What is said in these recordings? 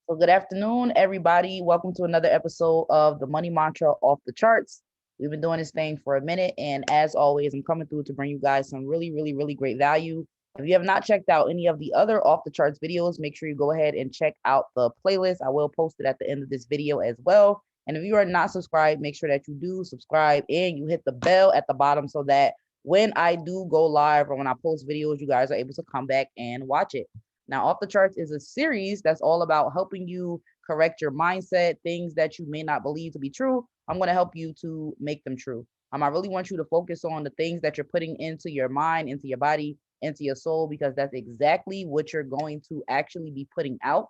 So good afternoon, everybody. Welcome to another episode of the Money Mantra Off the Charts. We've been doing this thing for a minute, and as always, I'm coming through to bring you guys some really great value. If you have not checked out any of the other off the charts videos, make sure you go ahead and check out the playlist. I will post it at the end of this video as well. And if you are not subscribed, make sure that you do subscribe and you hit the bell at the bottom so that when I do go live or when I post videos, you guys are able to come back and watch it. Now, Off the Charts is a series that's all about helping you correct your mindset, things that you may not believe to be true. I'm going to help you to make them true. I really want you to focus on the things that you're putting into your mind, into your body, into your soul, because that's exactly what you're going to actually be putting out.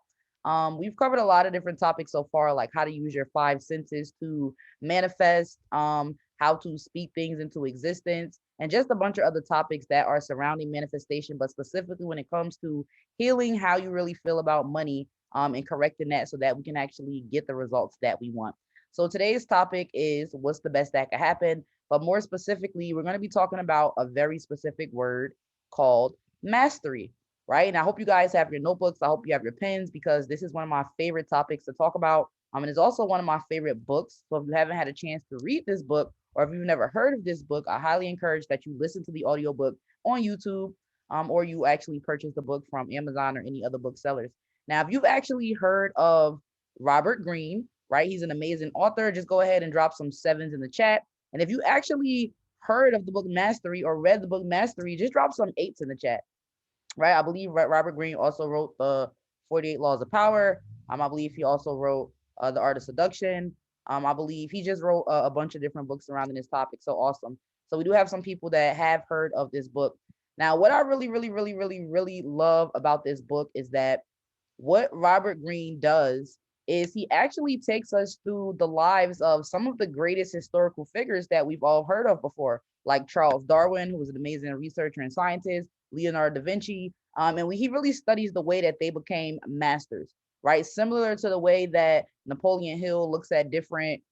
We've covered a lot of different topics so far, like how to use your five senses to manifest, how to speak things into existence, and just a bunch of other topics that are surrounding manifestation, but specifically when it comes to healing how you really feel about money, and correcting that so that we can actually get the results that we want. So today's topic is what's the best that could happen, but more specifically, we're going to be talking about a very specific word called mastery. Right. And I hope you guys have your notebooks. I hope you have your pens because this is one of my favorite topics to talk about. And it's also one of my favorite books. So if you haven't had a chance to read this book, or if you've never heard of this book, I highly encourage that you listen to the audiobook on YouTube, or you actually purchase the book from Amazon or any other booksellers. Now, if you've actually heard of Robert Greene, right, he's an amazing author. Just go ahead and drop some sevens in the chat. And if you actually heard of the book Mastery or read the book Mastery, just drop some eights in the chat, right? I believe Robert Greene also wrote the 48 Laws of Power. I believe he also wrote The Art of Seduction. I believe he just wrote a bunch of different books surrounding this topic. So awesome. So we do have some people that have heard of this book. Now, what I really love about this book is that what Robert Greene does is he actually takes us through the lives of some of the greatest historical figures that we've all heard of before, like Charles Darwin, who was an amazing researcher and scientist, Leonardo da Vinci, and he really studies the way that they became masters, right? Similar to the way that Napoleon Hill looks at different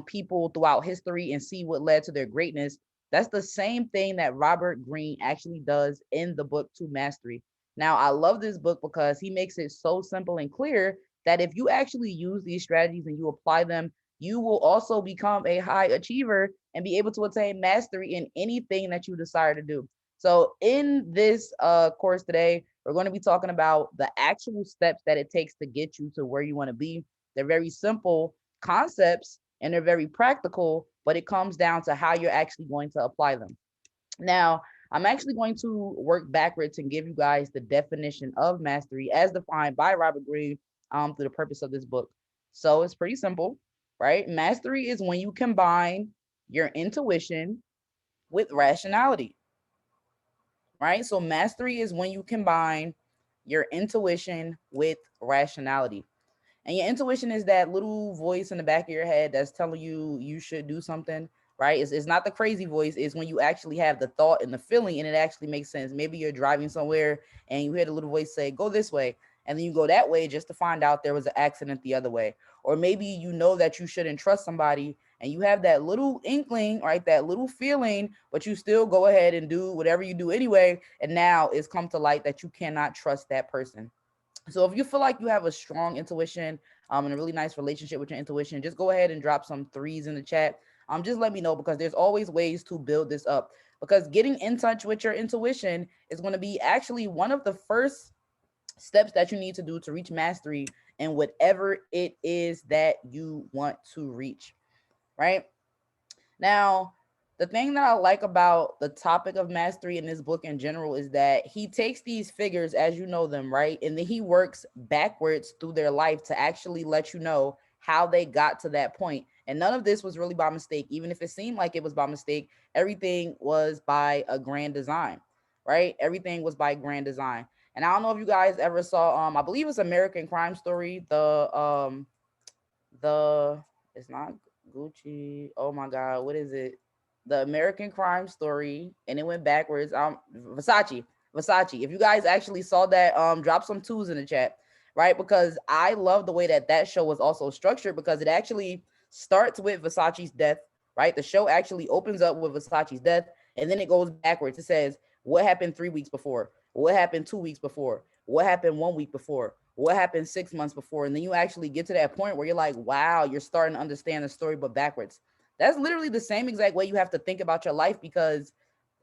people throughout history and see what led to their greatness. That's the same thing that Robert Greene actually does in the book To Mastery. Now, I love this book because he makes it so simple and clear that if you actually use these strategies and you apply them, you will also become a high achiever and be able to attain mastery in anything that you desire to do. So in this course today, we're going to be talking about the actual steps that it takes to get you to where you want to be. They're very simple concepts and they're very practical, but it comes down to how you're actually going to apply them. Now, I'm actually going to work backwards and give you guys the definition of mastery as defined by Robert Greene, through the purpose of this book. So it's pretty simple, right? Mastery is when you combine your intuition with rationality, right? So mastery is when you combine your intuition with rationality. And your intuition is that little voice in the back of your head that's telling you you should do something, right? It's not the crazy voice. It's when you actually have the thought and the feeling and it actually makes sense. Maybe you're driving somewhere and you hear the little voice say, go this way. And then you go that way just to find out there was an accident the other way. Or maybe you know that you shouldn't trust somebody and you have that little inkling, right? That little feeling, but you still go ahead and do whatever you do anyway. And now it's come to light that you cannot trust that person. So if you feel like you have a strong intuition, and a really nice relationship with your intuition, just go ahead and drop some threes in the chat. Just let me know because there's always ways to build this up. Because getting in touch with your intuition is going to be actually one of the first steps that you need to do to reach mastery in whatever it is that you want to reach, right? Now, the thing that I like about the topic of mastery in this book in general is that he takes these figures as you know them, right? And then he works backwards through their life to actually let you know how they got to that point. And none of this was really by mistake. Even if it seemed like it was by mistake, everything was by a grand design, right? Everything was by grand design. And I don't know if you guys ever saw, I believe it's American Crime Story, the it's not Gucci. Oh my God, what is it? The American Crime Story, and it went backwards. Versace. If you guys actually saw that, drop some twos in the chat, right? Because I love the way that that show was also structured because it actually starts with Versace's death, right? The show actually opens up with Versace's death, and then it goes backwards. It says what happened 3 weeks before, what happened 2 weeks before, what happened 1 week before, what happened 6 months before. And then you actually get to that point where you're like, wow, you're starting to understand the story, but backwards. That's literally the same exact way you have to think about your life, because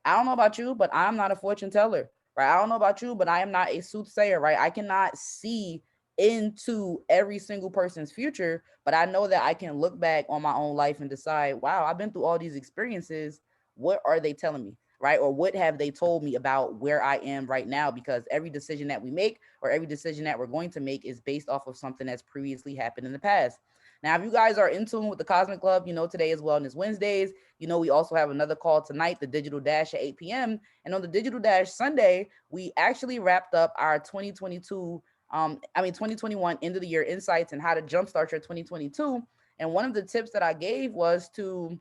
I don't know about you, but I'm not a fortune teller, right? I don't know about you, but I am not a soothsayer, right? I cannot see into every single person's future, but I know that I can look back on my own life and decide, wow, I've been through all these experiences. What are they telling me, right? Or what have they told me about where I am right now? Because every decision that we make or every decision that we're going to make is based off of something that's previously happened in the past. Now, if you guys are in tune with the Cosmic Club, you know today is Wellness Wednesdays. You know, we also have another call tonight, the Digital Dash at 8 p.m. And on the Digital Dash Sunday, we actually wrapped up our 2021 end of the year insights and how to jumpstart your 2022. And one of the tips that I gave was to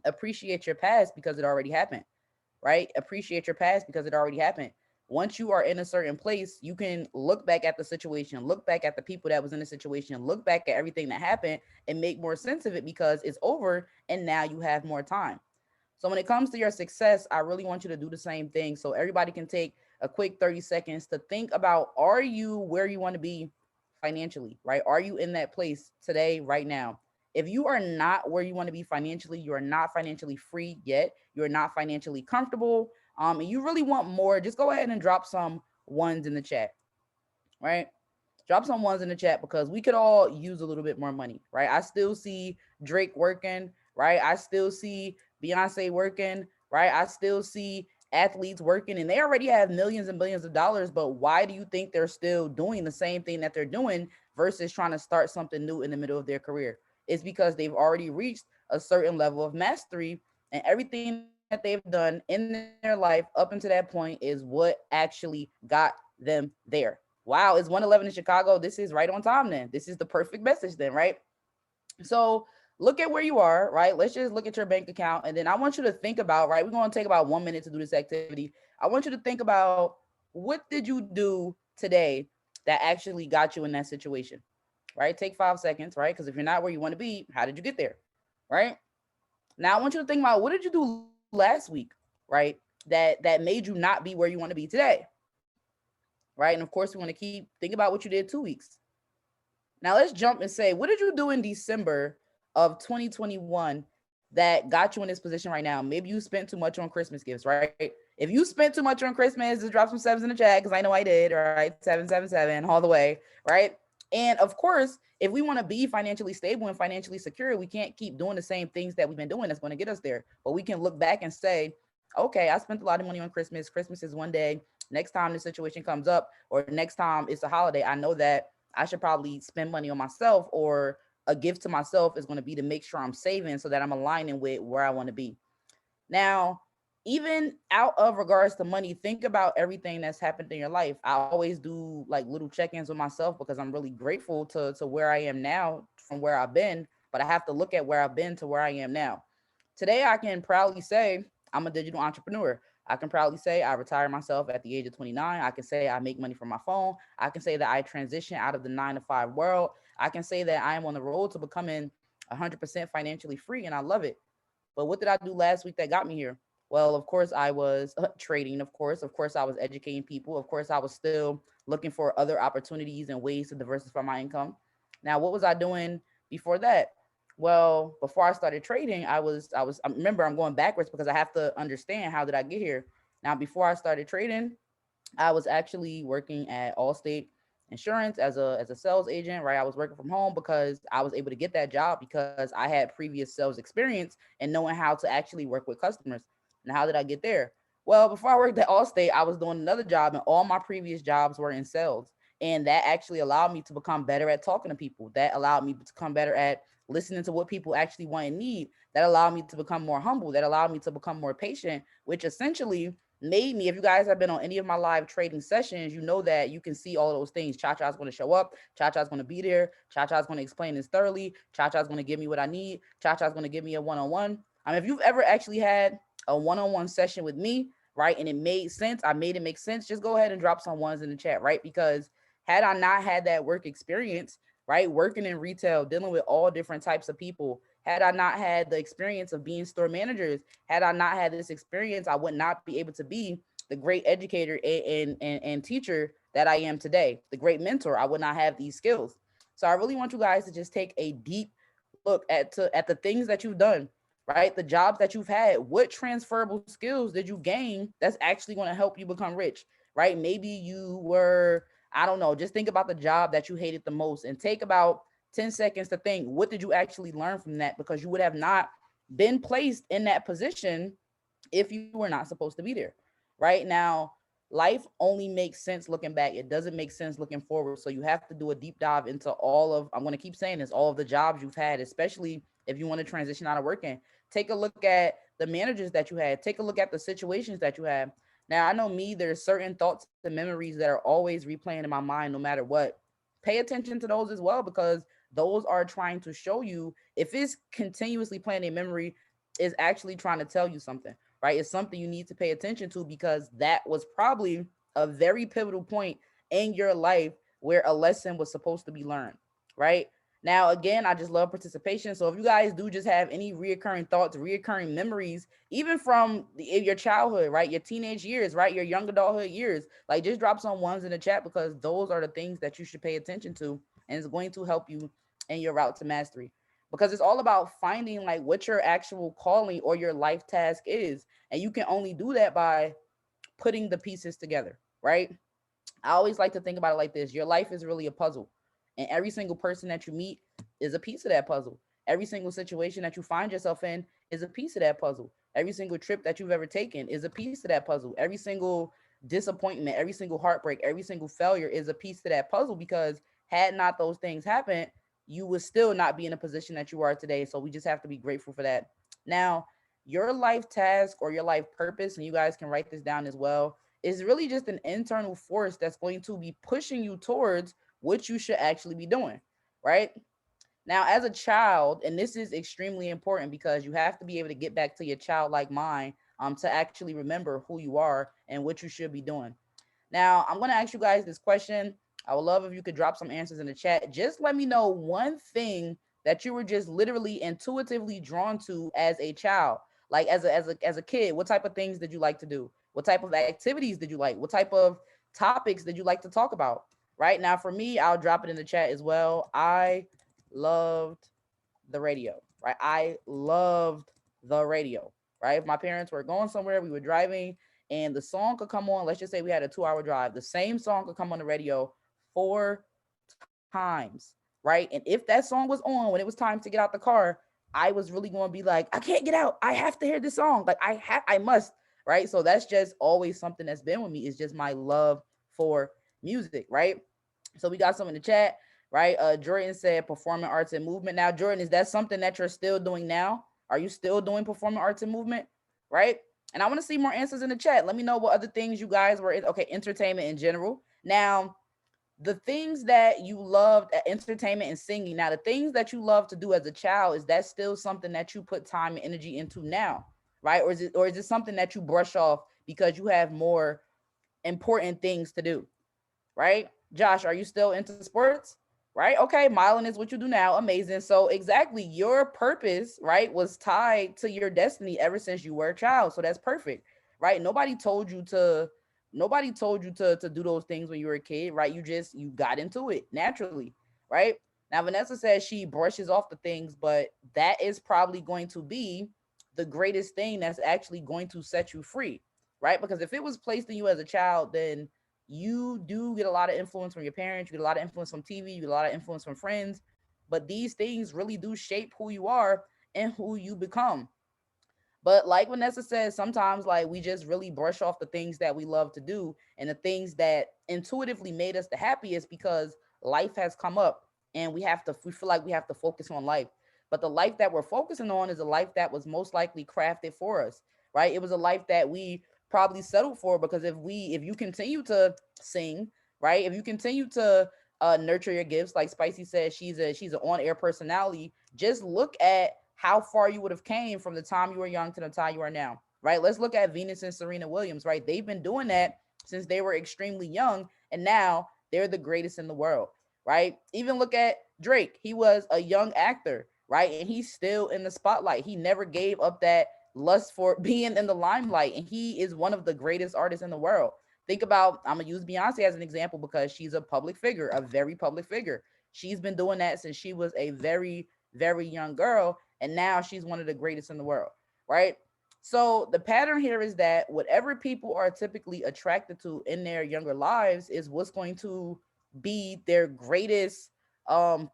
appreciate your past because it already happened, right? Appreciate your past because it already happened. Once you are in a certain place, you can look back at the situation, look back at the people that was in the situation, look back at everything that happened and make more sense of it because it's over and now you have more time. So when it comes to your success, I really want you to do the same thing. So everybody can take a quick 30 seconds to think about, are you where you want to be financially, right? Are you in that place today, right now? If you are not where you want to be financially, you are not financially free yet, you're not financially comfortable, and you really want more, just go ahead and drop some ones in the chat, right? Drop some ones in the chat because we could all use a little bit more money, right? I still see Drake working, right? I still see Beyonce working, right? I still see athletes working and they already have millions and billions of dollars, but why do you think they're still doing the same thing that they're doing versus trying to start something new in the middle of their career? It's because they've already reached a certain level of mastery, and everything that they've done in their life up until that point is what actually got them there. Wow, it's 1:11 in Chicago. This is right on time then. This is the perfect message then, right? So look at where you are, right? Let's just look at your bank account. And then I want you to think about, right? We're going to take about 1 minute to do this activity. I want you to think about, what did you do today that actually got you in that situation, right? Take 5 seconds, right? Because if you're not where you want to be, how did you get there, right? Now I want you to think about, what did you do last week, right? That made you not be where you want to be today, right? And of course, we want to keep think about what you did 2 weeks. Now let's jump and say, what did you do in December of 2021 that got you in this position right now? Maybe you spent too much on Christmas gifts, right? If you spent too much on Christmas, just drop some sevens in the chat because I know I did, right? 777 all the way, right? And of course, if we want to be financially stable and financially secure, we can't keep doing the same things that we've been doing that's going to get us there. But we can look back and say, okay, I spent a lot of money on Christmas. Christmas is one day. Next time the situation comes up, or next time it's a holiday, I know that I should probably spend money on myself, or a gift to myself is going to be to make sure I'm saving so that I'm aligning with where I want to be. Now, even out of regards to money, think about everything that's happened in your life. I always do like little check-ins with myself because I'm really grateful to where I am now from where I've been, but I have to look at where I've been to where I am now. Today, I can proudly say I'm a digital entrepreneur. I can proudly say I retired myself at the age of 29. I can say I make money from my phone. I can say that I transition out of the 9 to 5 world. I can say that I am on the road to becoming 100% financially free, and I love it. But what did I do last week that got me here? Well, of course, I was trading, of course. Of course, I was educating people. Of course, I was still looking for other opportunities and ways to diversify my income. Now, what was I doing before that? Well, before I started trading, I remember I'm going backwards because I have to understand, how did I get here? Now, before I started trading, I was actually working at Allstate Insurance as a sales agent, right? I was working from home because I was able to get that job because I had previous sales experience and knowing how to actually work with customers. And how did I get there? Well, before I worked at Allstate, I was doing another job, and all my previous jobs were in sales. And that actually allowed me to become better at talking to people. That allowed me to become better at listening to what people actually want and need. That allowed me to become more humble. That allowed me to become more patient, which essentially made me, if you guys have been on any of my live trading sessions, you know that you can see all of those things. Cha-Cha is going to show up. Cha-Cha is going to be there. Cha-Cha is going to explain this thoroughly. Cha-Cha is going to give me what I need. Cha-Cha is going to give me a one-on-one. I mean, if you've ever actually had a one-on-one session with me, right, and it made sense, I made it make sense, just go ahead and drop some ones in the chat, right? Because had I not had that work experience, right, working in retail, dealing with all different types of people, had I not had the experience of being store managers, had I not had this experience, I would not be able to be the great educator and teacher that I am today. The great mentor, I would not have these skills. So I really want you guys to just take a deep look at the things that you've done, right? The jobs that you've had. What transferable skills did you gain that's actually going to help you become rich, right? Maybe you were, I don't know, just think about the job that you hated the most and take about 10 seconds to think, what did you actually learn from that? Because you would have not been placed in that position if you were not supposed to be there. Right now, life only makes sense looking back. It doesn't make sense looking forward. So you have to do a deep dive into all of, I'm going to keep saying this, all of the jobs you've had, especially if you want to transition out of working. Take a look at the managers that you had. Take a look at the situations that you had. Now, I know me, there's certain thoughts and memories that are always replaying in my mind no matter what. Pay attention to those as well, because those are trying to show you, if it's continuously playing a memory, is actually trying to tell you something, right? It's something you need to pay attention to, because that was probably a very pivotal point in your life where a lesson was supposed to be learned, right? Now, again, I just love participation. So if you guys do just have any reoccurring thoughts, reoccurring memories, even from your childhood, right? Your teenage years, right? Your young adulthood years, like just drop some ones in the chat, because those are the things that you should pay attention to. And it's going to help you in your route to mastery, because it's all about finding like what your actual calling or your life task is. And you can only do that by putting the pieces together, right? I always like to think about it like this. Your life is really a puzzle. And every single person that you meet is a piece of that puzzle. Every single situation that you find yourself in is a piece of that puzzle. Every single trip that you've ever taken is a piece of that puzzle. Every single disappointment, every single heartbreak, every single failure is a piece of that puzzle, because had not those things happened, you would still not be in a position that you are today. So we just have to be grateful for that. Now, your life task or your life purpose, and you guys can write this down as well, is really just an internal force that's going to be pushing you towards what you should actually be doing, right? Now, as a child, and this is extremely important, because you have to be able to get back to your childlike mind to actually remember who you are and what you should be doing. Now, I'm going to ask you guys this question. I would love if you could drop some answers in the chat. Just let me know one thing that you were just literally intuitively drawn to as a child. Like as a kid, what type of things did you like to do? What type of activities did you like? What type of topics did you like to talk about? Right now, for me, I'll drop it in the chat as well. I loved the radio, right? I loved the radio, right? If my parents were going somewhere, we were driving, and the song could come on. Let's just say we had a 2 hour drive. The same song could come on the radio 4 times, right? And if that song was on when it was time to get out the car, I was really going to be like, I can't get out. I have to hear this song. Like I must, right? So that's just always something that's been with me, is just my love for music, right? So we got some in the chat, right? Jordan said performing arts and movement. Now, Jordan, is that something that you're still doing now? Are you still doing performing arts and movement, right? And I want to see more answers in the chat. Let me know what other things you guys were in. Okay, entertainment in general. Now, the things that you loved at entertainment and singing. Now, the things that you love to do as a child, is that still something that you put time and energy into now, right? Or is it something that you brush off because you have more important things to do, right? Josh, are you still into sports? Right? Okay, modeling is what you do now. Amazing. So exactly, your purpose, right, was tied to your destiny ever since you were a child. So that's perfect, right? Nobody told you to do those things when you were a kid, right? You got into it naturally, right? Now Vanessa says she brushes off the things, but that is probably going to be the greatest thing that's actually going to set you free, right? Because if it was placed in you as a child, then you do get a lot of influence from your parents, you get a lot of influence from TV, you get a lot of influence from friends, but these things really do shape who you are and who you become. But like Vanessa says, sometimes like we just really brush off the things that we love to do and the things that intuitively made us the happiest, because life has come up and we feel like we have to focus on life. But the life that we're focusing on is a life that was most likely crafted for us, right? It was a life that we probably settled for, because if you continue to sing, right? If you continue to nurture your gifts, like Spicy says, she's an on-air personality. Just look at how far you would have came from the time you were young to the time you are now, right? Let's look at Venus and Serena Williams, right? They've been doing that since they were extremely young, and now they're the greatest in the world, right? Even look at Drake. He was a young actor, right? And he's still in the spotlight. He never gave up that lust for being in the limelight, and he is one of the greatest artists in the world. Think about, I'm gonna use Beyonce as an example because she's a public figure, a very public figure. She's been doing that since she was a very, very young girl, and now she's one of the greatest in the world, right? So the pattern here is that whatever people are typically attracted to in their younger lives is what's going to be their greatest um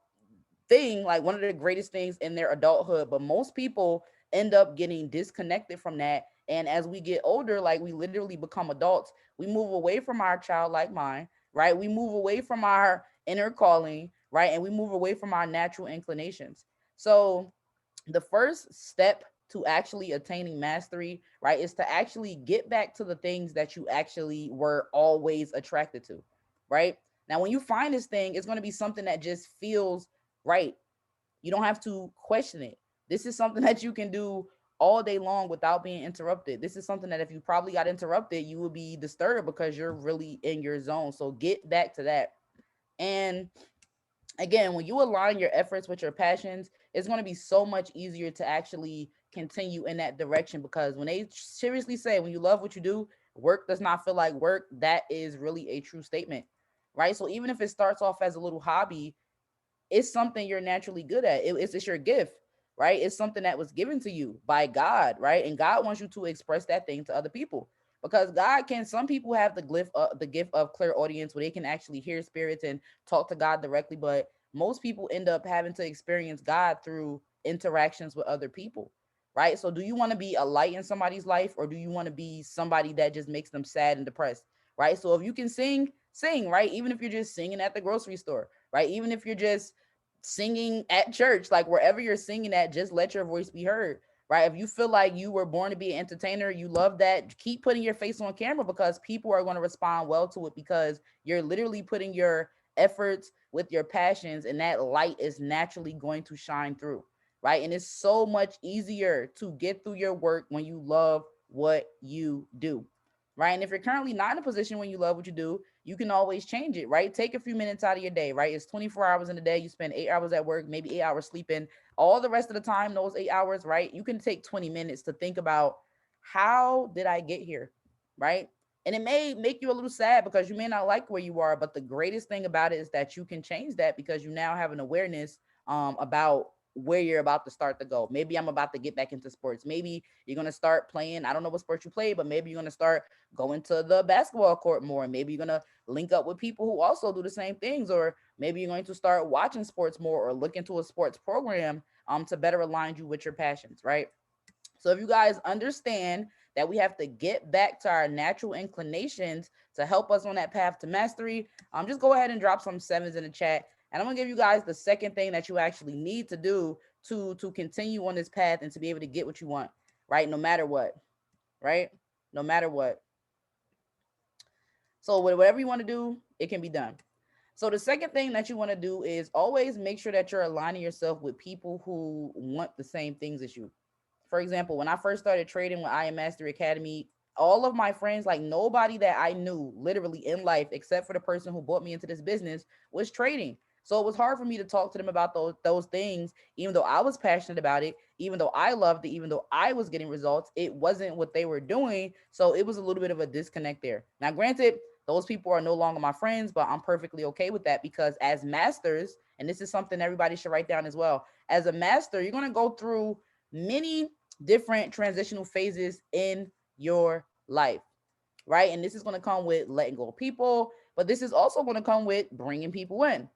thing, like one of the greatest things in their adulthood. But most people end up getting disconnected from that. And as we get older, like we literally become adults, we move away from our childlike mind, right? We move away from our inner calling, right? And we move away from our natural inclinations. So the first step to actually attaining mastery, right, is to actually get back to the things that you actually were always attracted to, right? Now, when you find this thing, it's going to be something that just feels right. You don't have to question it. This is something that you can do all day long without being interrupted. This is something that if you probably got interrupted, you would be disturbed because you're really in your zone. So get back to that. And again, when you align your efforts with your passions, it's going to be so much easier to actually continue in that direction, because when they seriously say when you love what you do, work does not feel like work, that is really a true statement, right? So even if it starts off as a little hobby, it's something you're naturally good at. It's your gift, right? It's something that was given to you by God, right? And God wants you to express that thing to other people, because God can. Some people have the gift of clear audience where they can actually hear spirits and talk to God directly, but most people end up having to experience God through interactions with other people, right? So, do you want to be a light in somebody's life, or do you want to be somebody that just makes them sad and depressed, right? So, if you can sing, sing, right? Even if you're just singing at the grocery store, right? Even if you're just singing at church, like wherever you're singing at, just let your voice be heard, right? If you feel like you were born to be an entertainer, you love that, keep putting your face on camera, because people are going to respond well to it, because you're literally putting your efforts with your passions, and that light is naturally going to shine through, right? And it's so much easier to get through your work when you love what you do, right? And if you're currently not in a position when you love what you do, you can always change it, right? Take a few minutes out of your day, right? It's 24 hours in a day. You spend 8 hours at work, maybe 8 hours sleeping. All the rest of the time, those 8 hours, right? You can take 20 minutes to think about, how did I get here, right? And it may make you a little sad because you may not like where you are, but the greatest thing about it is that you can change that, because you now have an awareness about where you're about to start to go. Maybe I'm about to get back into sports. Maybe you're going to start playing, I don't know what sport you play, but maybe you're going to start going to the basketball court more. Maybe you're going to link up with people who also do the same things, or maybe you're going to start watching sports more, or look into a sports program to better align you with your passions, right? So if you guys understand that we have to get back to our natural inclinations to help us on that path to mastery, just go ahead and drop some sevens in the chat. And I'm gonna give you guys the second thing that you actually need to do to continue on this path and to be able to get what you want, right? No matter what, right? No matter what. So whatever you want to do, it can be done. So the second thing that you want to do is always make sure that you're aligning yourself with people who want the same things as you. For example, when I first started trading with I Am Mastery Academy, all of my friends, like nobody that I knew literally in life, except for the person who brought me into this business, was trading. So it was hard for me to talk to them about those things, even though I was passionate about it, even though I loved it, even though I was getting results, it wasn't what they were doing. So it was a little bit of a disconnect there. Now, granted, those people are no longer my friends, but I'm perfectly okay with that, because as masters, and this is something everybody should write down as well, as a master, you're going to go through many different transitional phases in your life, right? And this is going to come with letting go of people, but this is also going to come with bringing people in,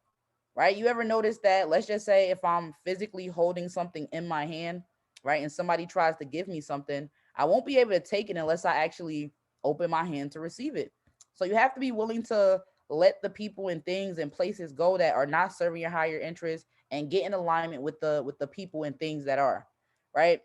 right? You ever notice that, let's just say if I'm physically holding something in my hand, right, and somebody tries to give me something, I won't be able to take it unless I actually open my hand to receive it. So you have to be willing to let the people and things and places go that are not serving your higher interest, and get in alignment with the people and things that are, right?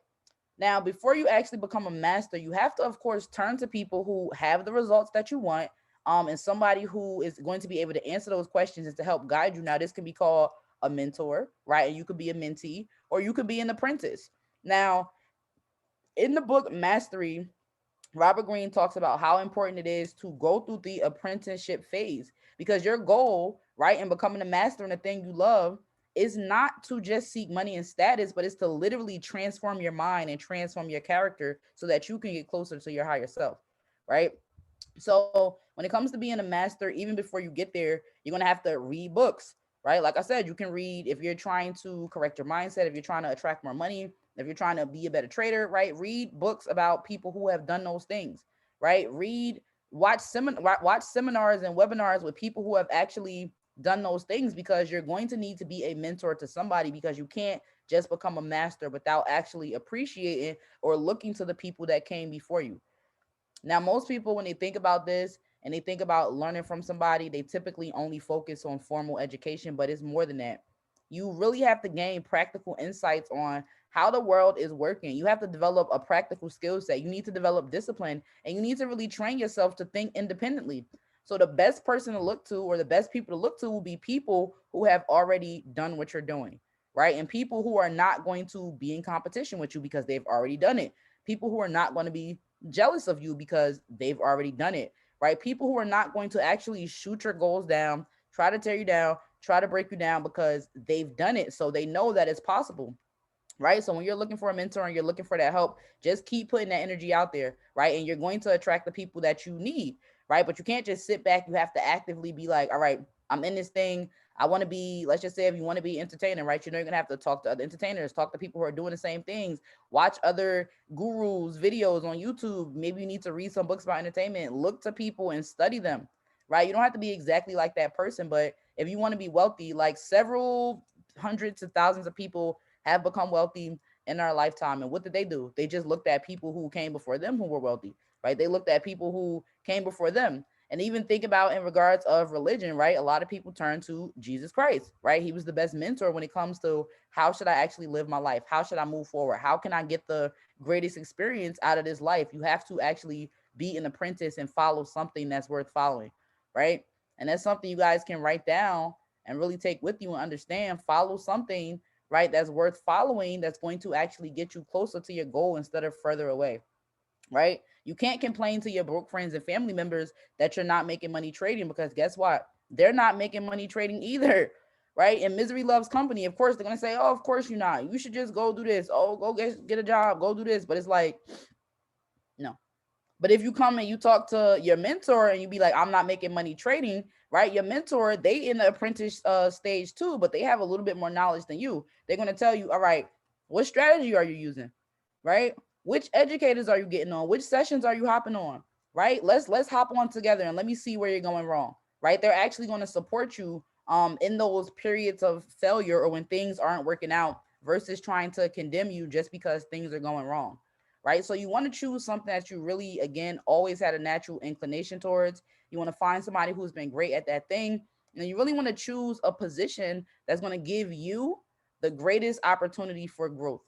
Now, before you actually become a master, you have to, of course, turn to people who have the results that you want, and somebody who is going to be able to answer those questions and to help guide you. Now, this can be called a mentor, right? And you could be a mentee, or you could be an apprentice. Now, in the book Mastery, Robert Greene talks about how important it is to go through the apprenticeship phase, because your goal, right, in becoming a master in the thing you love is not to just seek money and status, but it's to literally transform your mind and transform your character so that you can get closer to your higher self, right? So when it comes to being a master, even before you get there, you're gonna have to read books, right? Like I said, you can read if you're trying to correct your mindset, if you're trying to attract more money, if you're trying to be a better trader, right? Read books about people who have done those things, right? Watch seminars and webinars with people who have actually done those things, because you're going to need to be a mentor to somebody, because you can't just become a master without actually appreciating or looking to the people that came before you. Now, most people, when they think about this and they think about learning from somebody, they typically only focus on formal education, but it's more than that. You really have to gain practical insights on how the world is working. You have to develop a practical skill set. You need to develop discipline, and you need to really train yourself to think independently. So, the best person to look to, or the best people to look to, will be people who have already done what you're doing, right? And people who are not going to be in competition with you because they've already done it. People who are not going to be jealous of you because they've already done it, right? People who are not going to actually shoot your goals down, try to tear you down, try to break you down, because they've done it. So they know that it's possible, right? So when you're looking for a mentor and you're looking for that help, just keep putting that energy out there, right? And you're going to attract the people that you need, right? But you can't just sit back. You have to actively be like, all right, I'm in this thing. I want to be, let's just say, if you want to be entertaining, right? You know, you're going to have to talk to other entertainers, talk to people who are doing the same things, watch other gurus, videos on YouTube. Maybe you need to read some books about entertainment, look to people and study them, right? You don't have to be exactly like that person, but if you want to be wealthy, like several hundreds of thousands of people have become wealthy in our lifetime. And what did they do? They just looked at people who came before them who were wealthy, right? They looked at people who came before them. And even think about in regards of religion, right? A lot of people turn to Jesus Christ, right? He was the best mentor when it comes to how should I actually live my life? How should I move forward? How can I get the greatest experience out of this life? You have to actually be an apprentice and follow something that's worth following, right? And that's something you guys can write down and really take with you and understand. Follow something, right, that's worth following, that's going to actually get you closer to your goal instead of further away, right? You can't complain to your broke friends and family members that you're not making money trading, because guess what? They're not making money trading either, right? And misery loves company. Of course, they're going to say, oh, of course you're not. You should just go do this. Oh, go get a job. Go do this. But it's like, no. But if you come and you talk to your mentor and you be like, I'm not making money trading, right? Your mentor, they in the apprentice stage too, but they have a little bit more knowledge than you. They're going to tell you, all right, what strategy are you using, right? Which educators are you getting on? Which sessions are you hopping on, right? Let's hop on together and let me see where you're going wrong, right? They're actually going to support you in those periods of failure or when things aren't working out, versus trying to condemn you just because things are going wrong, right? So you want to choose something that you really, again, always had a natural inclination towards. You want to find somebody who's been great at that thing. And you really want to choose a position that's going to give you the greatest opportunity for growth,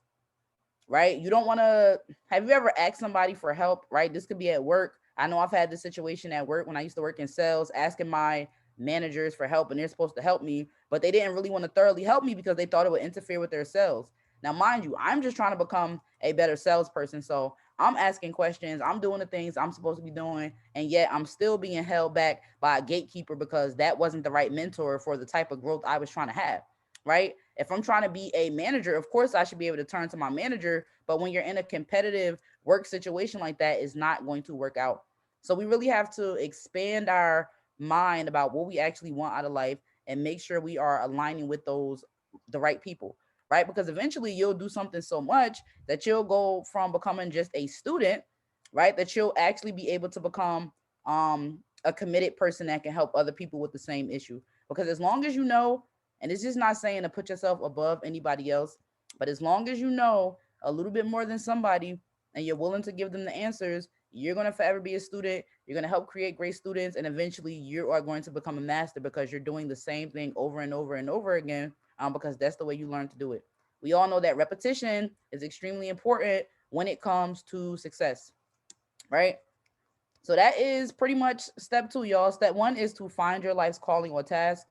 right? You don't want to, have you ever asked somebody for help, right? This could be at work. I know I've had this situation at work when I used to work in sales, asking my managers for help, and they're supposed to help me, but they didn't really want to thoroughly help me because they thought it would interfere with their sales. Now, mind you, I'm just trying to become a better salesperson. So I'm asking questions, I'm doing the things I'm supposed to be doing, and yet I'm still being held back by a gatekeeper because that wasn't the right mentor for the type of growth I was trying to have, right? If I'm trying to be a manager, of course I should be able to turn to my manager, but when you're in a competitive work situation like that, it's not going to work out. So we really have to expand our mind about what we actually want out of life and make sure we are aligning with those the right people, right? Because eventually you'll do something so much that you'll go from becoming just a student, right? That you'll actually be able to become a committed person that can help other people with the same issue. Because as long as you know, and it's just not saying to put yourself above anybody else, but as long as you know a little bit more than somebody and you're willing to give them the answers, you're going to forever be a student. You're going to help create great students. And eventually you are going to become a master because you're doing the same thing over and over and over again, because that's the way you learn to do it. We all know that repetition is extremely important when it comes to success, right? So that is pretty much step two, y'all. Step one is to find your life's calling or task.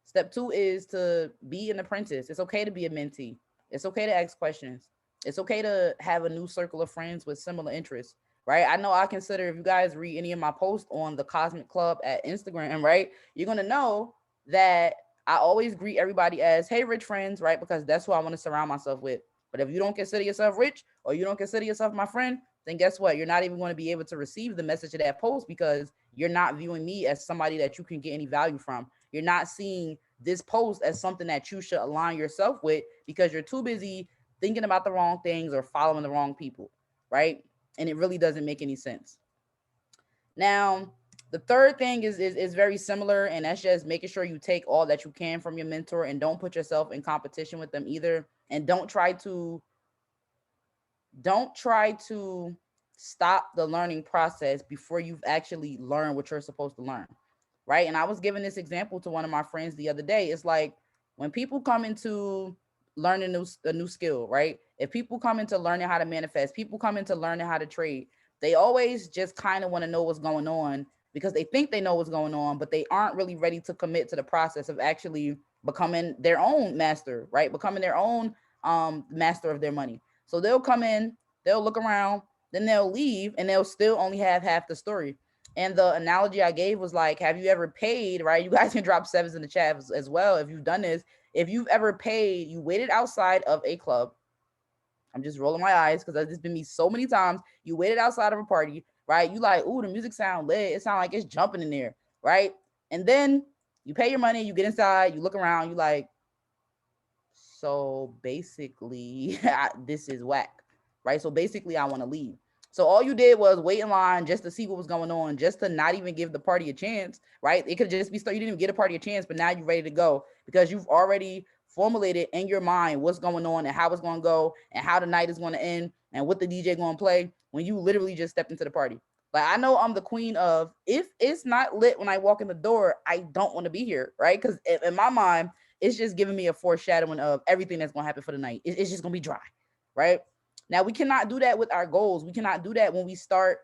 Step two is to be an apprentice. It's okay to be a mentee. It's okay to ask questions. It's okay to have a new circle of friends with similar interests, right? I know I consider, if you guys read any of my posts on the Cosmic Club at Instagram, right, you're going to know that I always greet everybody as, hey, rich friends, right? Because that's who I want to surround myself with. But if you don't consider yourself rich or you don't consider yourself my friend, then guess what? You're not even going to be able to receive the message of that post because you're not viewing me as somebody that you can get any value from. You're not seeing this post as something that you should align yourself with because you're too busy thinking about the wrong things or following the wrong people, right? And it really doesn't make any sense. Now, the third thing is very similar, and that's just making sure you take all that you can from your mentor and don't put yourself in competition with them either. And don't try to stop the learning process before you've actually learned what you're supposed to learn, right? And I was giving this example to one of my friends the other day. It's like when people come into learning a new skill, right? If people come into learning how to manifest, people come into learning how to trade, they always just kind of want to know what's going on because they think they know what's going on, but they aren't really ready to commit to the process of actually becoming their own master, right? Becoming their own master of their money. So they'll come in, they'll look around, then they'll leave, and they'll still only have half the story. And the analogy I gave was like, have you ever paid, right? You guys can drop sevens in the chat as well if you've done this. If you've ever paid, you waited outside of a club. I'm just rolling my eyes because this has been me so many times. You waited outside of a party, right? You like, ooh, the music sound lit. It sound like it's jumping in there, right? And then you pay your money, you get inside, you look around, you like, so basically, this is whack, right? So basically, I want to leave. So all you did was wait in line just to see what was going on, just to not even give the party a chance, right? It could just be you didn't even get a party a chance, but now you're ready to go because you've already formulated in your mind what's going on and how it's going to go and how the night is going to end and what the DJ going to play when you literally just stepped into the party. Like I know I'm the queen of if it's not lit when I walk in the door, I don't want to be here, right? Because in my mind, it's just giving me a foreshadowing of everything that's going to happen for the night. It's just going to be dry, right? Now, we cannot do that with our goals. We cannot do that when we start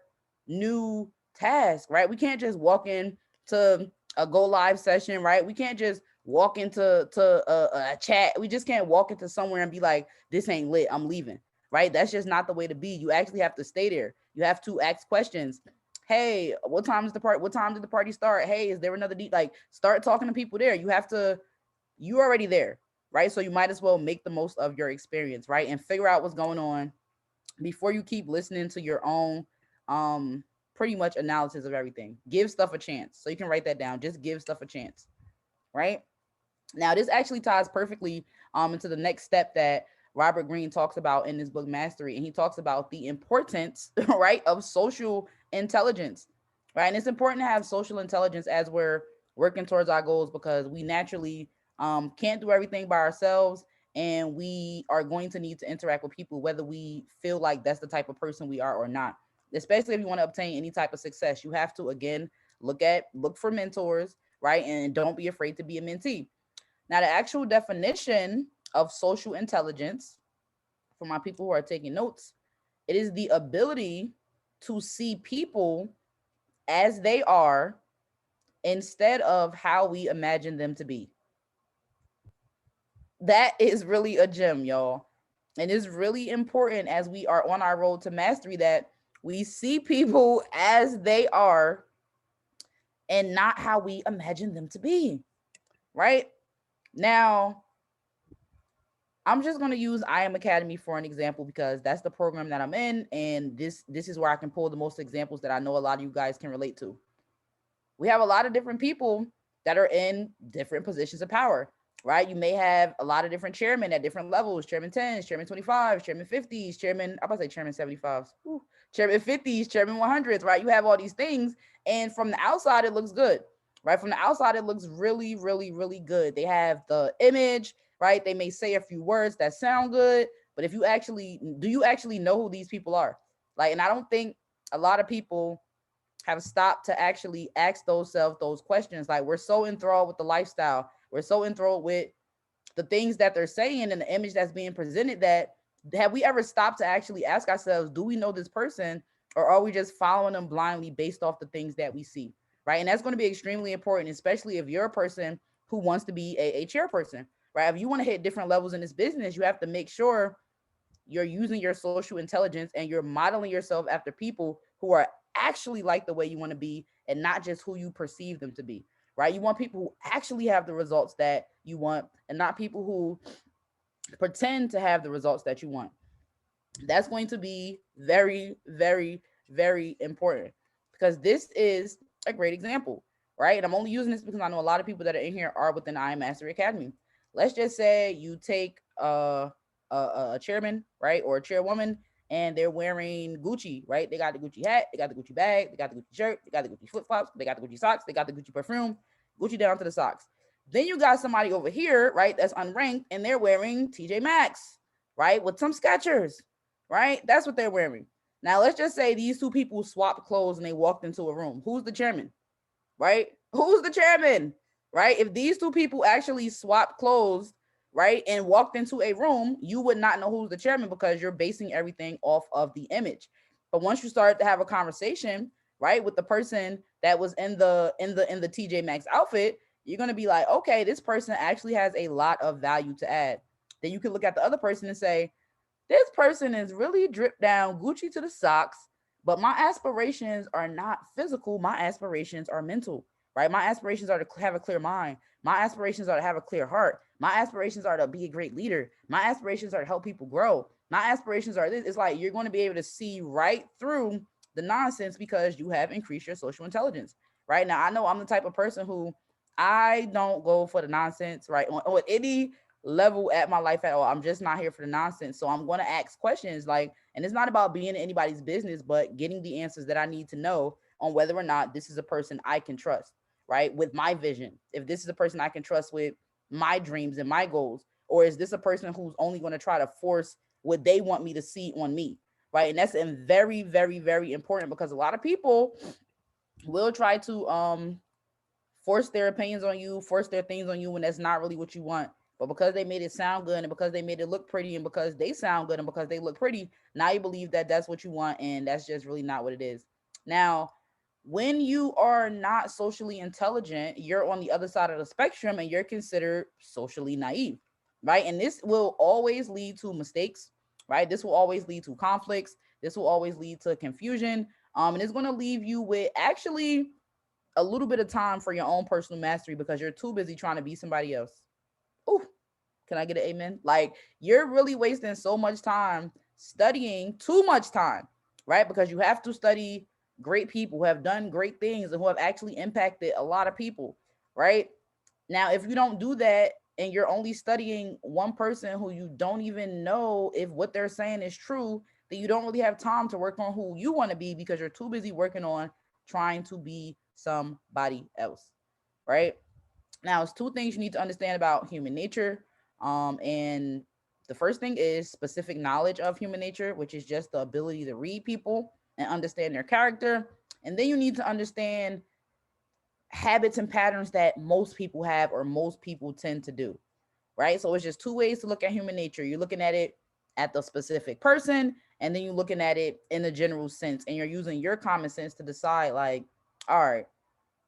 new tasks, right? We can't just walk in to a go live session, right? We can't just walk into a chat. We just can't walk into somewhere and be like, this ain't lit, I'm leaving, right? That's just not the way to be. You actually have to stay there. You have to ask questions. Hey, what time is the party? What time did the party start? Hey, is there another like start talking to people there. You already there, right? So you might as well make the most of your experience, right? And figure out what's going on before you keep listening to your own pretty much analysis of everything. Give stuff a chance. So you can write that down. Just give stuff a chance, right? Now, this actually ties perfectly into the next step that Robert Greene talks about in his book Mastery, and he talks about the importance, right, of social intelligence, right? And it's important to have social intelligence as we're working towards our goals because we naturally can't do everything by ourselves, and we are going to need to interact with people, whether we feel like that's the type of person we are or not. Especially if you want to obtain any type of success, you have to again look for mentors, right? And don't be afraid to be a mentee. Now, the actual definition of social intelligence, for my people who are taking notes, it is the ability to see people as they are instead of how we imagine them to be. That is really a gem, y'all. And it's really important as we are on our road to mastery that we see people as they are and not how we imagine them to be, right? Now, I'm just going to use I Am Academy for an example because that's the program that I'm in, and this is where I can pull the most examples that I know a lot of you guys can relate to. We have a lot of different people that are in different positions of power, right? You may have a lot of different chairmen at different levels, chairman 10s, chairman 25s, chairman 50s, chairman, I'm about to say chairman 75s, chairman 50s, chairman 100s, right? You have all these things, and from the outside, it looks good, right? From the outside, it looks really, really, really good. They have the image, right? They may say a few words that sound good, but if you actually, do you actually know who these people are? Like, and I don't think a lot of people have stopped to actually ask those questions. Like, we're so enthralled with the lifestyle, we're so enthralled with the things that they're saying and the image that's being presented that have we ever stopped to actually ask ourselves, do we know this person, or are we just following them blindly based off the things that we see, right? And that's going to be extremely important, especially if you're a person who wants to be a chairperson, right? If you want to hit different levels in this business, you have to make sure you're using your social intelligence and you're modeling yourself after people who are actually like the way you want to be and not just who you perceive them to be, right? You want people who actually have the results that you want and not people who pretend to have the results that you want. That's going to be very, very, very important, because this is a great example, right? And I'm only using this because I know a lot of people that are in here are within I Am Mastery Academy. Let's just say you take a chairman, right, or a chairwoman, and they're wearing Gucci, right? They got the Gucci hat, they got the Gucci bag, they got the Gucci shirt, they got the Gucci flip flops, they got the Gucci socks, they got the Gucci perfume, Gucci down to the socks. Then you got somebody over here, right, that's unranked, and they're wearing TJ Maxx, right, with some Skechers, right? That's what they're wearing. Now, let's just say these two people swapped clothes and they walked into a room. Who's the chairman, right? Who's the chairman, right? If these two people actually swapped clothes, right, and walked into a room, you would not know who's the chairman because you're basing everything off of the image. But once you start to have a conversation, right, with the person that was in the TJ Maxx outfit, you're gonna be like, okay, this person actually has a lot of value to add. Then you can look at the other person and say, this person is really dripped down Gucci to the socks, but my aspirations are not physical. My aspirations are mental, right? My aspirations are to have a clear mind. My aspirations are to have a clear heart. My aspirations are to be a great leader. My aspirations are to help people grow. My aspirations are this. It's like you're going to be able to see right through the nonsense because you have increased your social intelligence. Right now, I know I'm the type of person who I don't go for the nonsense, right? On any level at my life at all. I'm just not here for the nonsense. So I'm going to ask questions like, and it's not about being in anybody's business, but getting the answers that I need to know on whether or not this is a person I can trust, right? With my vision. If this is a person I can trust with my dreams and my goals, or is this a person who's only going to try to force what they want me to see on me, right? And that's very, very, very important because a lot of people will try to force their opinions on you, force their things on you when that's not really what you want. But because they made it sound good and because they made it look pretty and because they sound good and because they look pretty, now you believe that that's what you want, and that's just really not what it is. Now, when you are not socially intelligent, you're on the other side of the spectrum and you're considered socially naive, right? And this will always lead to mistakes, right? This will always lead to conflicts. This will always lead to confusion. And it's going to leave you with actually a little bit of time for your own personal mastery because you're too busy trying to be somebody else. Ooh, can I get an amen? Like, you're really wasting so much time studying, too much time, right? Because you have to study great people who have done great things and who have actually impacted a lot of people, right? Now, if you don't do that and you're only studying one person who you don't even know if what they're saying is true, then you don't really have time to work on who you want to be because you're too busy working on trying to be somebody else, right? Now, it's two things you need to understand about human nature. And the first thing is specific knowledge of human nature, which is just the ability to read people and understand their character. And then you need to understand habits and patterns that most people have or most people tend to do, right? So it's just two ways to look at human nature. You're looking at it at the specific person, and then you're looking at it in the general sense, and you're using your common sense to decide, like, all right,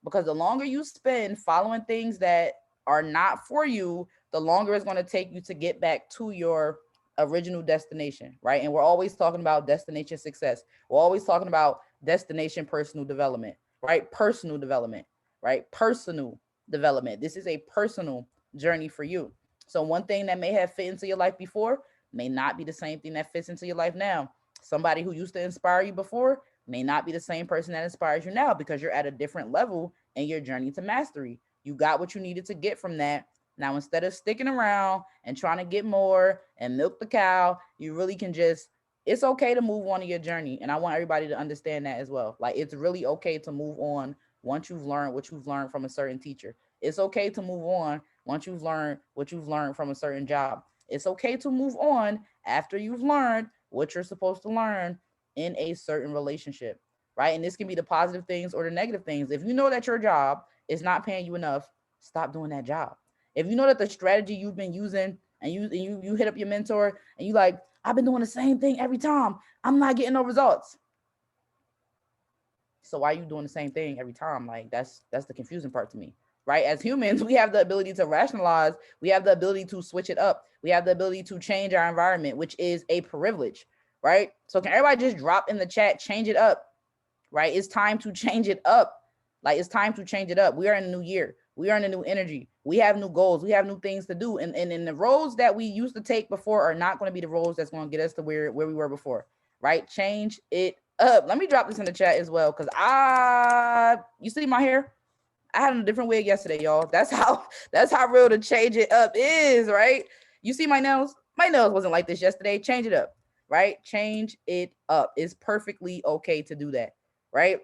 because the longer you spend following things that are not for you, the longer it's going to take you to get back to your original destination, right? And we're always talking about destination success. We're always talking about destination personal development, right? Personal development, right? Personal development. This is a personal journey for you. So one thing that may have fit into your life before may not be the same thing that fits into your life now. Somebody who used to inspire you before may not be the same person that inspires you now because you're at a different level in your journey to mastery. You got what you needed to get from that. Now, instead of sticking around and trying to get more and milk the cow, you really can just, it's okay to move on in your journey. And I want everybody to understand that as well. Like, it's really okay to move on once you've learned what you've learned from a certain teacher. It's okay to move on once you've learned what you've learned from a certain job. It's okay to move on after you've learned what you're supposed to learn in a certain relationship, right? And this can be the positive things or the negative things. If you know that your job is not paying you enough, stop doing that job. If you know that the strategy you've been using and you hit up your mentor and you like, I've been doing the same thing every time, I'm not getting no results. So why are you doing the same thing every time? Like, that's the confusing part to me, right? As humans, we have the ability to rationalize. We have the ability to switch it up. We have the ability to change our environment, which is a privilege, right? So can everybody just drop in the chat, change it up, right? It's time to change it up. Like, it's time to change it up. We are in a new year. We are in a new energy. We have new goals. We have new things to do. And the roads that we used to take before are not going to be the roads that's going to get us to where we were before, right? Change it up. Let me drop this in the chat as well, because you see my hair? I had a different wig yesterday, y'all. That's how real the change it up is, right? You see my nails? My nails wasn't like this yesterday. Change it up, right? Change it up. It's perfectly okay to do that, right?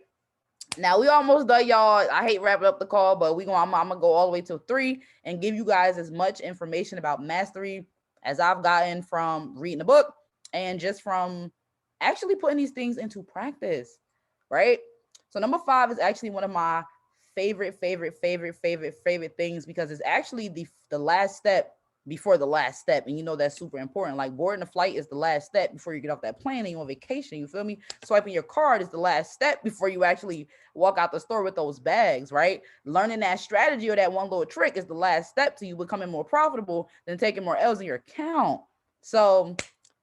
Now we almost done, y'all. I hate wrapping up the call, but I'm gonna go all the way till 3 and give you guys as much information about mastery as I've gotten from reading the book and just from actually putting these things into practice, right? So number 5 is actually one of my favorite things, because it's actually the last step before the last step. And you know that's super important. Like boarding a flight is the last step before you get off that plane and you're on vacation. You feel me? Swiping your card is the last step before you actually walk out the store with those bags, right? Learning that strategy or that one little trick is the last step to you becoming more profitable than taking more L's in your account. So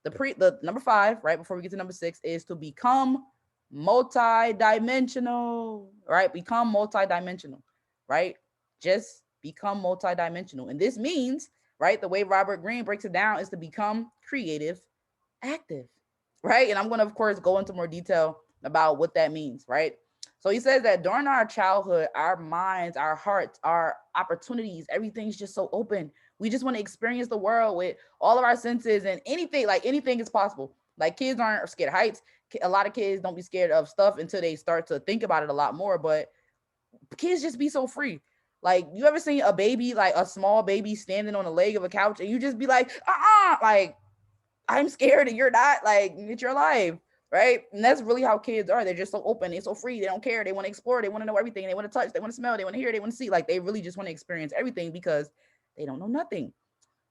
the number 5, right before we get to number 6, is to become multi-dimensional, right? Become multi-dimensional, right? Just become multi-dimensional. And this means, right, the way Robert Greene breaks it down is to become creative active, right? And I'm going to, of course, go into more detail about what that means, right? So he says that during our childhood, our minds, our hearts, our opportunities, everything's just so open. We just want to experience the world with all of our senses, and anything is possible. Like kids aren't scared of heights. A lot of kids don't be scared of stuff until they start to think about it a lot more, but kids just be so free. Like, you ever seen a baby, like a small baby standing on the leg of a couch, and you just be like, like, I'm scared and you're not, like, it's your life, right? And that's really how kids are. They're just so open. They're so free. They don't care. They want to explore. They want to know everything. They want to touch. They want to smell. They want to hear. They want to see. Like, they really just want to experience everything because they don't know nothing.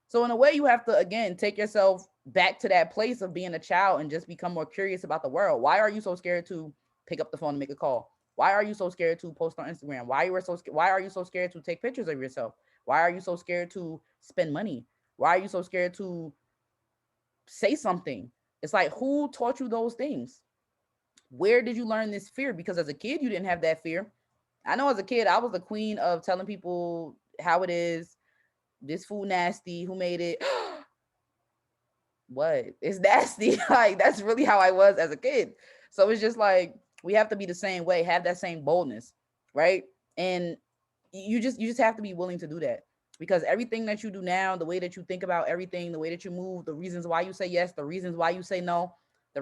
So in a way, you have to, again, take yourself back to that place of being a child and just become more curious about the world. Why are you so scared to pick up the phone and make a call? Why are you so scared to post on Instagram? Why are you so scared to take pictures of yourself? Why are you so scared to spend money? Why are you so scared to say something? It's like, who taught you those things? Where did you learn this fear? Because as a kid, you didn't have that fear. I know as a kid, I was the queen of telling people how it is. This food nasty. Who made it? What? It's nasty. Like, that's really how I was as a kid. So it's just like, we have to be the same way, have that same boldness, right? And you just have to be willing to do that, because everything that you do now, the way that you think about everything, the way that you move, the reasons why you say yes, the reasons why you say no, the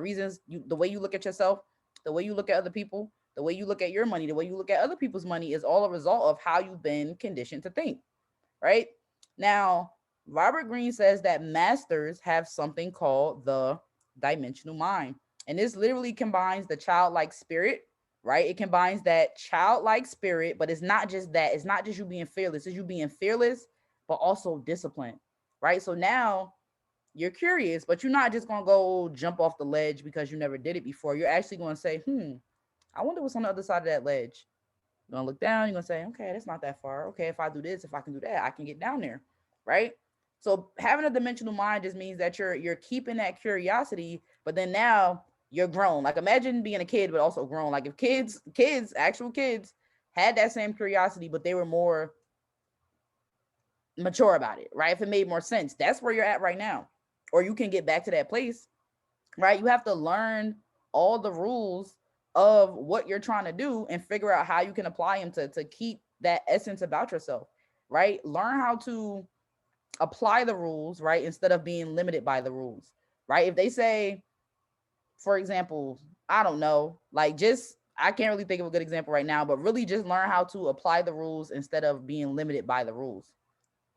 way you look at yourself, the way you look at other people, the way you look at your money, the way you look at other people's money is all a result of how you've been conditioned to think, right? Now, Robert Greene says that masters have something called the dimensional mind. And this literally combines the childlike spirit, right? It combines that childlike spirit, but it's not just that. It's not just you being fearless. It's you being fearless, but also disciplined, right? So now you're curious, but you're not just going to go jump off the ledge because you never did it before. You're actually going to say, I wonder what's on the other side of that ledge. You're going to look down. You're going to say, okay, that's not that far. Okay, if I do this, if I can do that, I can get down there, right? So having a dimensional mind just means that you're keeping that curiosity, but then now you're grown. Like, imagine being a kid, but also grown. Like, if actual kids had that same curiosity, but they were more mature about it, right? If it made more sense, that's where you're at right now. Or you can get back to that place, right? You have to learn all the rules of what you're trying to do and figure out how you can apply them to keep that essence about yourself, right? Learn how to apply the rules, right? Instead of being limited by the rules, right? If they say, for example, I don't know, like, just, I can't really think of a good example right now, but really just learn how to apply the rules instead of being limited by the rules,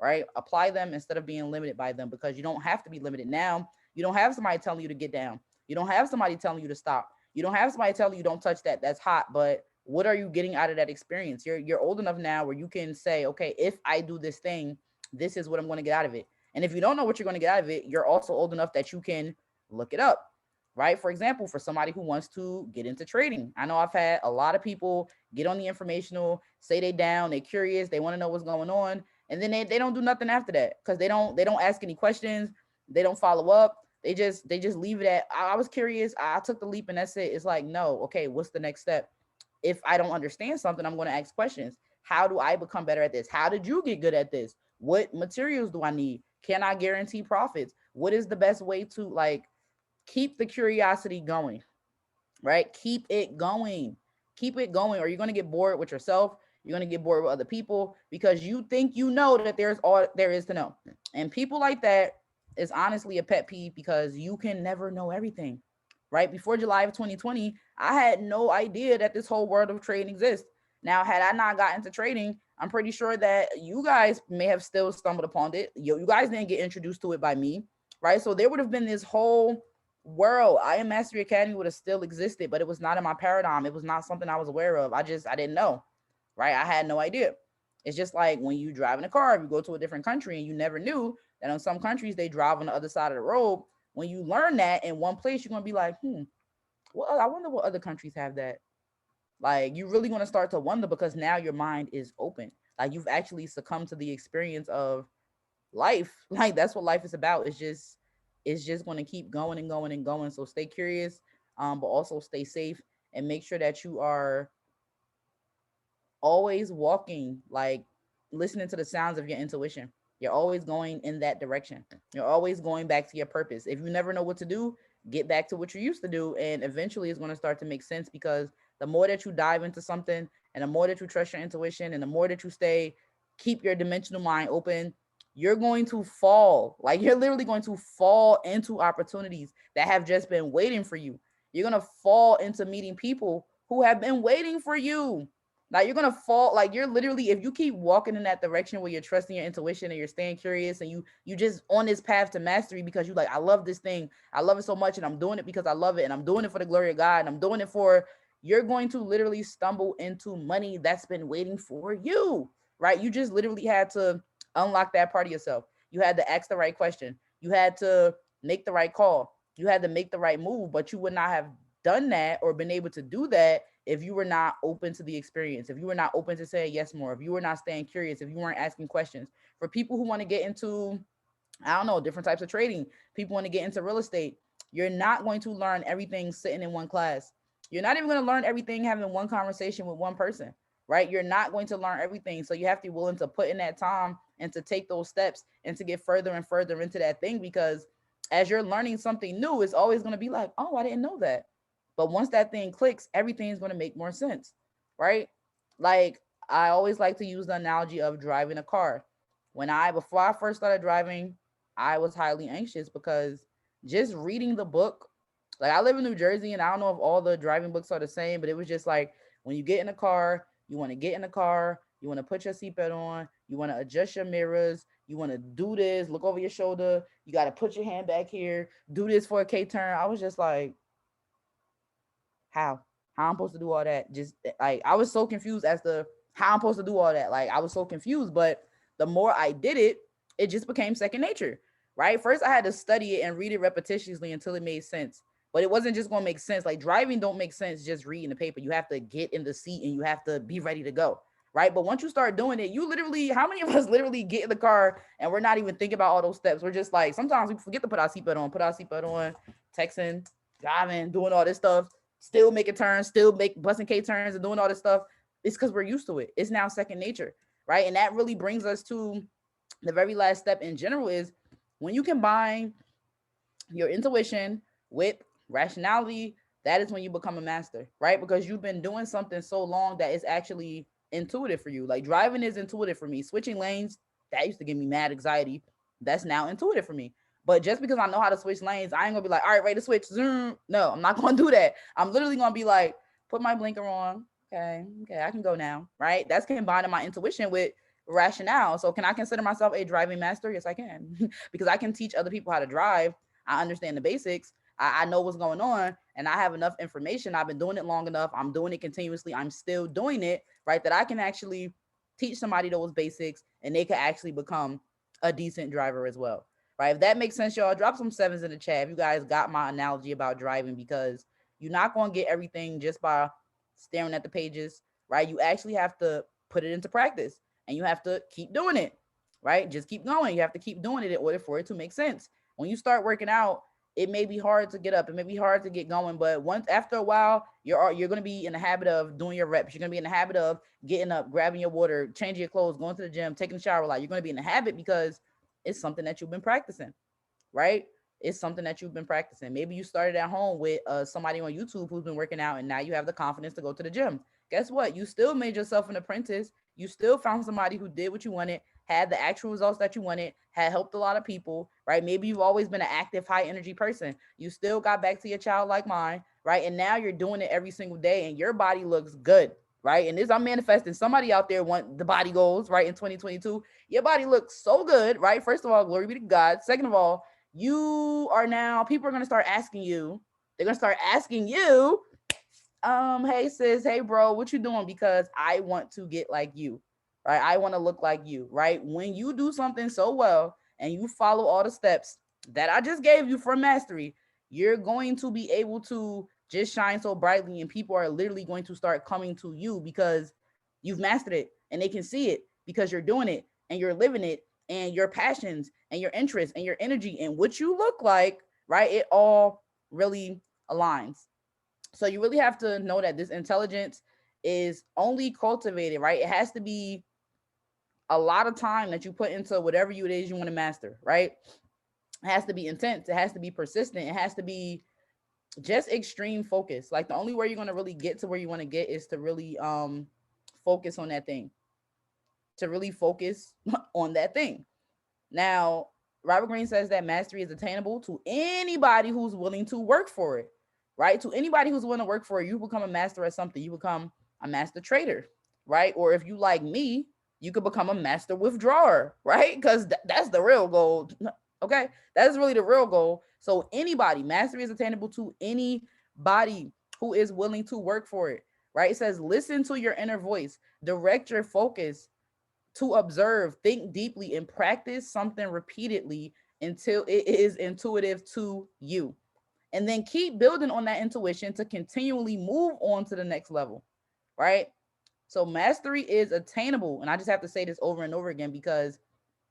right? Apply them instead of being limited by them, because you don't have to be limited now. You don't have somebody telling you to get down. You don't have somebody telling you to stop. You don't have somebody telling you don't touch that. That's hot. But what are you getting out of that experience? You're old enough now where you can say, okay, if I do this thing, this is what I'm going to get out of it. And if you don't know what you're going to get out of it, you're also old enough that you can look it up, right? For example, for somebody who wants to get into trading, I know I've had a lot of people get on the informational, say they down, they're curious, they want to know what's going on, and then they don't do nothing after that, because they don't ask any questions, they don't follow up, they just leave it at, I was curious, I took the leap, and that's it. It's like, no, okay, what's the next step? If I don't understand something, I'm going to ask questions. How do I become better at this? How did you get good at this? What materials do I need? Can I guarantee profits? What is the best way to like keep the curiosity going, right? Keep it going. Keep it going, or you're going to get bored with yourself. You're going to get bored with other people because you think you know that there's all there is to know. And people like that is honestly a pet peeve because you can never know everything, right? Before July of 2020, I had no idea that this whole world of trading exists. Now, had I not got into trading, I'm pretty sure that you guys may have still stumbled upon it. You guys didn't get introduced to it by me, right? So there would have been this whole world. I Am Mastery Academy would have still existed, but it was not in my paradigm. It was not something I was aware of. I didn't know, right? I had no idea. It's just like when you drive in a car, if you go to a different country and you never knew that in some countries they drive on the other side of the road. When you learn that in one place, you're gonna be like, well, I wonder what other countries have that. Like you really gonna start to wonder because now your mind is open. Like you've actually succumbed to the experience of life. Like that's what life is about. It's just going to keep going and going and going. So stay curious, but also stay safe and make sure that you are always walking, like listening to the sounds of your intuition. You're always going in that direction. You're always going back to your purpose. If you never know what to do, get back to what you used to do. And eventually it's going to start to make sense because the more that you dive into something and the more that you trust your intuition and the more that you keep your dimensional mind open, you're going to fall. Like you're literally going to fall into opportunities that have just been waiting for you. You're going to fall into meeting people who have been waiting for you. Like you're gonna fall, like you're literally, if you keep walking in that direction where you're trusting your intuition and you're staying curious and you just on this path to mastery because you like, I love this thing, I love it so much, and I'm doing it because I love it, and I'm doing it for the glory of God, and I'm doing it for, you're going to literally stumble into money that's been waiting for you, right? You just literally had to unlock that part of yourself. You had to ask the right question. You had to make the right call. You had to make the right move, but you would not have done that or been able to do that if you were not open to the experience, if you were not open to saying yes more, if you were not staying curious, if you weren't asking questions. For people who want to get into, I don't know, different types of trading, people want to get into real estate, you're not going to learn everything sitting in one class. You're not even going to learn everything having one conversation with one person, right? You're not going to learn everything. So you have to be willing to put in that time and to take those steps and to get further and further into that thing, because as you're learning something new, it's always going to be like, oh, I didn't know that. But once that thing clicks, everything's going to make more sense, right? Like I always like to use the analogy of driving a car. Before I first started driving, I was highly anxious because just reading the book, like I live in New Jersey and I don't know if all the driving books are the same, but it was just like when you get in a car, you want to get in the car, you want to put your seatbelt on, you want to adjust your mirrors, you want to do this, look over your shoulder, you got to put your hand back here, do this for a K turn. I was just like, how? How I'm supposed to do all that? Just like I was so confused as to how I'm supposed to do all that. Like I was so confused, but the more I did it, it just became second nature. Right? First I had to study it and read it repetitiously until it made sense. But it wasn't just gonna make sense. Like driving don't make sense just reading the paper. You have to get in the seat and you have to be ready to go. Right. But once you start doing it, you literally, how many of us literally get in the car and we're not even thinking about all those steps? We're just like, sometimes we forget to put our seatbelt on, texting, driving, doing all this stuff, still making turns, still busting K turns and doing all this stuff. It's because we're used to it. It's now second nature, right? And that really brings us to the very last step in general is when you combine your intuition with rationality, that is when you become a master, right? Because you've been doing something so long that it's actually intuitive for you. Like driving is intuitive for me. Switching lanes, that used to give me mad anxiety. That's now intuitive for me. But just because I know how to switch lanes, I ain't gonna be like, all right, ready to switch. Zoom. No, I'm not gonna do that. I'm literally gonna be like, put my blinker on. Okay, I can go now, right? That's combining my intuition with rationale. So can I consider myself a driving master? Yes, I can. Because I can teach other people how to drive. I understand the basics. I know what's going on and I have enough information. I've been doing it long enough. I'm doing it continuously. I'm still doing it, right? That I can actually teach somebody those basics and they can actually become a decent driver as well, right? If that makes sense, y'all, drop some sevens in the chat if you guys got my analogy about driving, because you're not going to get everything just by staring at the pages, right? You actually have to put it into practice and you have to keep doing it, right? Just keep going. You have to keep doing it in order for it to make sense. When you start working out, it may be hard to get up, it may be hard to get going, but once after a while, you're going to be in the habit of doing your reps. You're going to be in the habit of getting up, grabbing your water, changing your clothes, going to the gym, taking a shower. Like, you're going to be in the habit because it's something that you've been practicing, right? It's something that you've been practicing. Maybe you started at home with somebody on YouTube who's been working out, and now you have the confidence to go to the gym. Guess what? You still made yourself an apprentice. You still found somebody who did what you wanted, had the actual results that you wanted, had helped a lot of people, right? Maybe you've always been an active, high energy person. You still got back to your childlike mind, right? And now you're doing it every single day, and your body looks good, right? And this, I'm manifesting. Somebody out there want the body goals, right? In 2022, your body looks so good, right? First of all, glory be to God. Second of all, you are now, people are going to start asking you, they're going to start asking you, hey sis, hey bro, what you doing? Because I want to get like you, right? I want to look like you, right? When you do something so well and you follow all the steps that I just gave you for mastery, you're going to be able to just shine so brightly, and people are literally going to start coming to you because you've mastered it, and they can see it because you're doing it and you're living it, and your passions and your interests and your energy and what you look like, right? It all really aligns. So you really have to know that this intelligence is only cultivated, right? It has to be a lot of time that you put into whatever it is you want to master, right? It has to be intense. It has to be persistent. It has to be just extreme focus. Like, the only way you're going to really get to where you want to get is to really focus on that thing, to really focus on that thing. Now, Robert Greene says that mastery is attainable to anybody who's willing to work for it, right? To anybody who's willing to work for it, you become a master at something. You become a master trader, right? Or if you like me, you could become a master withdrawer, right? Because that's the real goal. Okay, that is really the real goal. So anybody, mastery is attainable to anybody who is willing to work for it, right? It says, listen to your inner voice, direct your focus to observe, think deeply, and practice something repeatedly until it is intuitive to you. And then keep building on that intuition to continually move on to the next level, right? So mastery is attainable. And I just have to say this over and over again because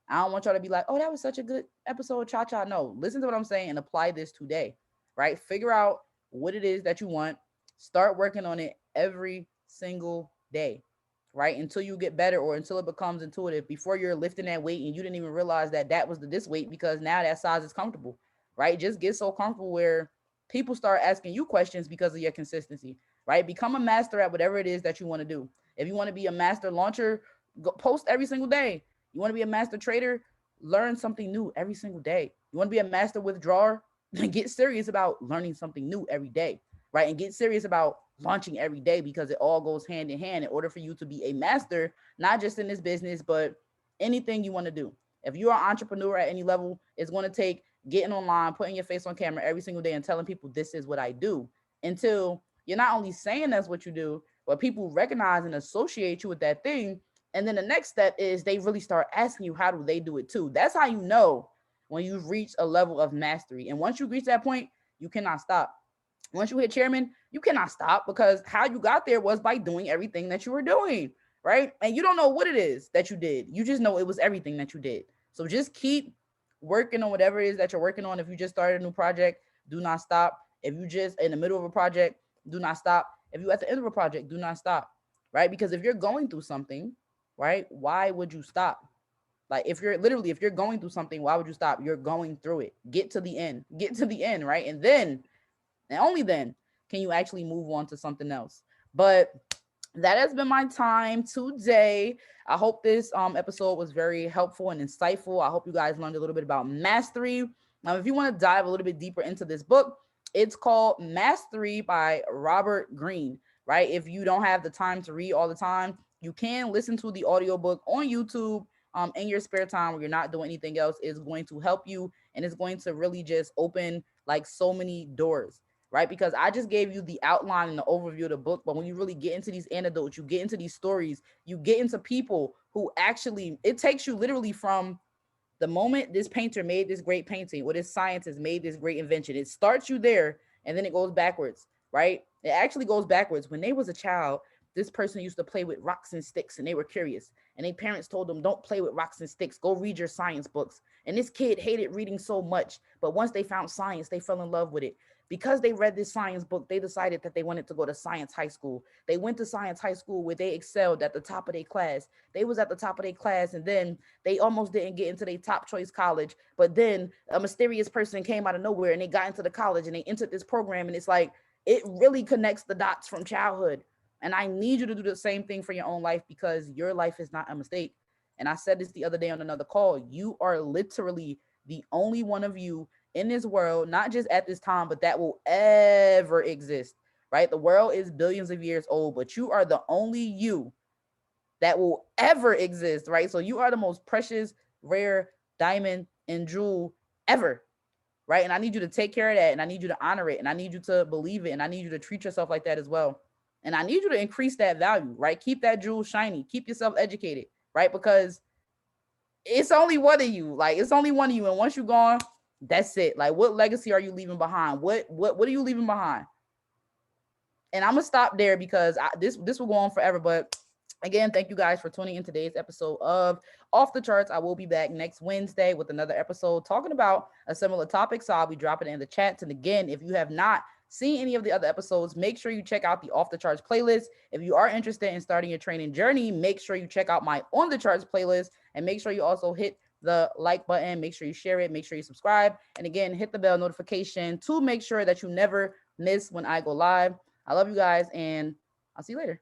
I don't want y'all to be like, oh, that was such a good episode of Cha Cha. No, listen to what I'm saying and apply this today, right? Figure out what it is that you want. Start working on it every single day, right? Until you get better or until it becomes intuitive. Before you're lifting that weight and you didn't even realize that that was this weight because now that size is comfortable, right? Just get so comfortable where people start asking you questions because of your consistency, right? Become a master at whatever it is that you want to do. If you want to be a master launcher, post every single day. You want to be a master trader, learn something new every single day. You want to be a master withdrawer, get serious about learning something new every day, right? And get serious about launching every day because it all goes hand in hand in order for you to be a master, not just in this business, but anything you want to do. If you're an entrepreneur at any level, it's going to take getting online, putting your face on camera every single day and telling people this is what I do, until you're not only saying that's what you do, but people recognize and associate you with that thing. And then the next step is they really start asking you, how do they do it too? That's how you know when you've reached a level of mastery. And once you reach that point, you cannot stop. Once you hit chairman, you cannot stop because how you got there was by doing everything that you were doing, right? And you don't know what it is that you did. You just know it was everything that you did. So just keep working on whatever it is that you're working on. If you just started a new project, do not stop. If you just in the middle of a project, do not stop. If you at the end of a project, do not stop, right? Because if you're going through something, right, why would you stop? Like, if you're going through something, why would you stop? You're going through it. Get to the end, right? And then, and only then, can you actually move on to something else. But that has been my time today. I hope this episode was very helpful and insightful. I hope you guys learned a little bit about mastery. Now, if you want to dive a little bit deeper into this book, it's called Mastery by Robert Greene, right? If you don't have the time to read all the time, you can listen to the audiobook on YouTube in your spare time where you're not doing anything else. Is going to help you, and it's going to really just open like so many doors, right? Because I just gave you the outline and the overview of the book, but when you really get into these anecdotes, you get into these stories, you get into people who actually, it takes you literally from the moment this painter made this great painting or this scientist made this great invention. It starts you there and then it goes backwards, right? It actually goes backwards. When they was a child, this person used to play with rocks and sticks and they were curious. And their parents told them, don't play with rocks and sticks. Go read your science books. And this kid hated reading so much. But once they found science, they fell in love with it. Because they read this science book, they decided that they wanted to go to science high school. They went to science high school where they excelled at the top of their class. They was at the top of their class, and then they almost didn't get into their top choice college. But then a mysterious person came out of nowhere and they got into the college and they entered this program. And it's like, it really connects the dots from childhood. And I need you to do the same thing for your own life, because your life is not a mistake. And I said this the other day on another call. You are literally the only one of you in this world, not just at this time, but that will ever exist, right? The world is billions of years old, but you are the only you that will ever exist, right? So you are the most precious, rare diamond and jewel ever, right? And I need you to take care of that, and I need you to honor it, and I need you to believe it, and I need you to treat yourself like that as well. And I need you to increase that value, right? Keep that jewel shiny, keep yourself educated, right? Because it's only one of you, like it's only one of you. And once you're gone, that's it. Like, what legacy are you leaving behind? What are you leaving behind? And I'm gonna stop there because this will go on forever. But again, thank you guys for tuning in today's episode of Off the Charts. I will be back next Wednesday with another episode talking about a similar topic. So I'll be dropping it in the chats. And again, if you have not seen any of the other episodes, make sure you check out the Off the Charts playlist. If you are interested in starting your training journey, make sure you check out my On the Charts playlist, and make sure you also hit the like button. Make sure you share it. Make sure you subscribe. And again, hit the bell notification to make sure that you never miss when I go live. I love you guys, and I'll see you later.